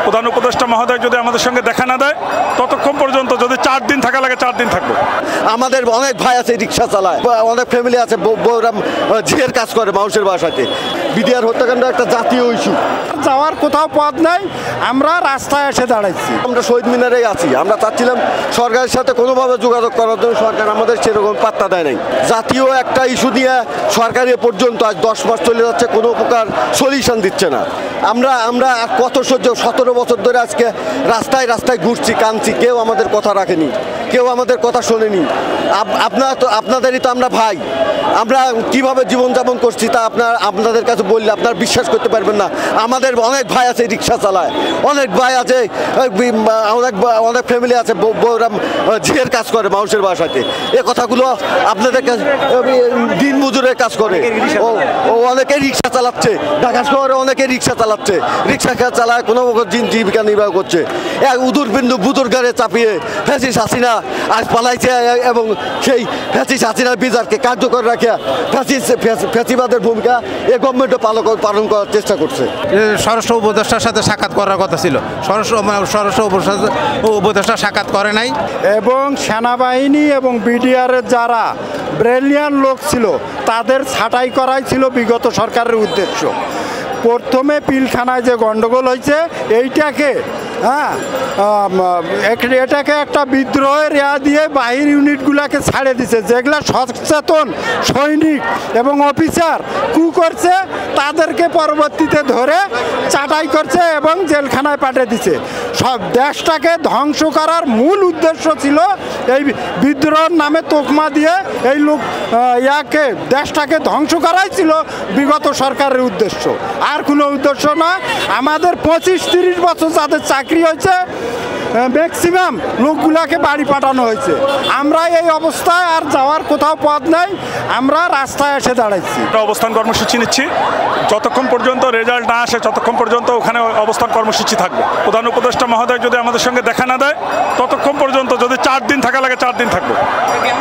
প্রধান উপদেষ্টা মহোদয় যদি আমাদের সঙ্গে দেখা না দেয় ততক্ষণ পর্যন্ত যদি 4 দিন থাকা লাগে 4 দিন থাকবো। আমাদের অনেক ভাই আছে রিক্সা চালায়, অনেক ফ্যামিলি আছে বউরা ঝিয়ের কাজ করে মানুষের বাসাতে। বিডিআর হত্যাকাণ্ড একটা জাতীয় ইস্যু, যাওয়ার কোথাও পথ নাই, আমরা রাস্তায় এসে দাঁড়াইছি। আমরা শহীদ মিনারেই আছি। আমরা চাচ্ছিলাম সরকারের সাথে কোনোভাবে যোগাযোগ করার জন্য, সরকার আমাদের সেরকম পাত্তা দেয় নাই। জাতীয় একটা ইস্যু নিয়ে সরকার এ পর্যন্ত আজ 10 মাস চলে যাচ্ছে, কোনো প্রকার সলিউশন দিচ্ছে না। আমরা কত সহ্য, 17 বছর ধরে আজকে রাস্তায় রাস্তায় ঘুরছি, কাঁদছি, কেউ আমাদের কথা রাখেনি, কেউ আমাদের কথা শোনেনি। আপনাদেরই তো আমরা ভাই, আমরা কিভাবে জীবনযাপন করছি তা আপনাদের কাছে বললে আপনারা বিশ্বাস করতে পারবেন না। আমাদের অনেক ভাই আছে রিক্সা চালায়, অনেক ভাই আছে, অনেক ফ্যামিলি আছে বউরা ঝিয়ের কাজ করে মানুষের বাসাতে। এ কথাগুলো আপনাদের কাছে দিন মজুরের কাজ করে, ও অনেকে রিক্সা চালাচ্ছে, ঢাকা শহরে অনেকে রিক্সা চালাচ্ছে, রিক্সা চালায় কোনো জীবিকা নির্বাহ করছে। এক উদুর বিন্দু বুদুর গাড়ে চাপিয়ে ফ্যাসিস হাসিনা আজ পালাইছে এবং সেই ফ্যাসিস হাসিনার বিচারকে কার্যকর রাখে ফ্যাসিবাদের ভূমিকা এ গভর্নমেন্টও পালন করার চেষ্টা করছে। স্বরাষ্ট্র উপদেষ্টার সাথে সাক্ষাৎ করার কথা ছিল, স্বরাষ্ট্র উপদেষ্টা সাক্ষাৎ করে নাই। এবং সেনাবাহিনী এবং বিডিআরের যারা ব্রিলিয়ান্ট লোক ছিল তাদের ছাঁটাই করাই ছিল বিগত সরকারের উদ্দেশ্য। প্রথমে পিলখানায় যে গণ্ডগোল হয়েছে এইটাকে এটাকে একটা বিদ্রোহের দিয়ে বাহির ইউনিটগুলোকে ছাড়ে দিছে, যেগুলা সচেতন সৈনিক এবং অফিসার করছে তাদেরকে পরবর্তীতে ধরে চাটাই করছে এবং জেলখানায় পাঠিয়ে দিছে। সব দেশটাকে ধ্বংস করার মূল উদ্দেশ্য ছিল এই বিদ্রোহের নামে তোকমা দিয়ে এই লোক দেশটাকে ধ্বংস করাই ছিল বিগত সরকারের উদ্দেশ্য, আর কোনো উদ্দেশ্য না। আমাদের 25-30 বছর যাদের চাকরি হয়েছে ম্যাক্সিমাম লোকগুলাকে বাড়ি পাঠানো হয়েছে। আমরা এই অবস্থায় আর যাওয়ার কোথাও পথ নাই, আমরা রাস্তায় এসে দাঁড়াইছি। অবস্থান কর্মসূচি নিচ্ছি, যতক্ষণ পর্যন্ত রেজাল্ট না আসে ততক্ষণ পর্যন্ত ওখানে অবস্থান কর্মসূচি থাকবে। প্রধান উপদেষ্টা মহোদয় যদি আমাদের সঙ্গে দেখা না দেয় ততক্ষণ পর্যন্ত যদি 4 দিন থাকা লাগে 4 দিন থাকবো।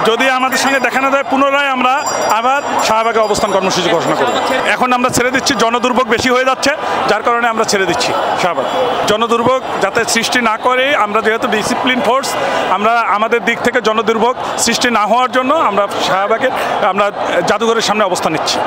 যদি আমাদের সঙ্গে দেখা না দেয় পুনরায় আমরা আবার শাহবাগে অবস্থান কর্মসূচি ঘোষণা করব। এখন আমরা ছেড়ে দিচ্ছি, জনদুর্ভোগ বেশি হয়ে যাচ্ছে, যার কারণে আমরা ছেড়ে দিচ্ছি শাহবাগ। জনদুর্ভোগ যাতে সৃষ্টি না করে, আমরা যেহেতু ডিসিপ্লিন ফোর্স, আমরা আমাদের দিক থেকে জনদুর্ভোগ সৃষ্টি না হওয়ার জন্য আমরা শাহবাগের জাদুঘরের সামনে অবস্থান নিচ্ছি।